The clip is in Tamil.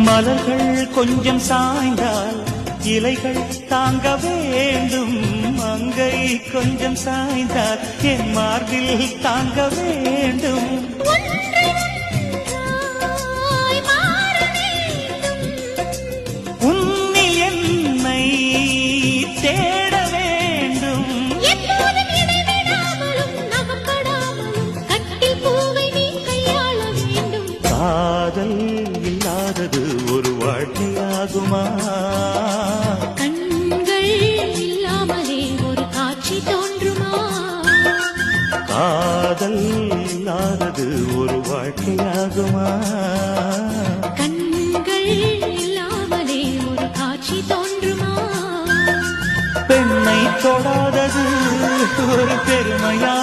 மலர்கள் கொஞ்சம் சாய்ந்தால் இலைகள் தாங்க வேண்டும். மங்கை கொஞ்சம் சாய்ந்தால் என் மார்பில் தாங்க வேண்டும். உன்னில் என்னை தேட வேண்டும். காதல் இல்லாதது ஒரு வாழ்க்கையாகுமா? கண்கள் இல்லாமலே ஒரு காட்சி தோன்றுமா? காதல் இல்லாதது ஒரு வாழ்க்கையாகுமா? கண்கள் இல்லாமலே ஒரு காட்சி தோன்றுமா? பெண்ணை தொடாதது ஒரு பெருமையா?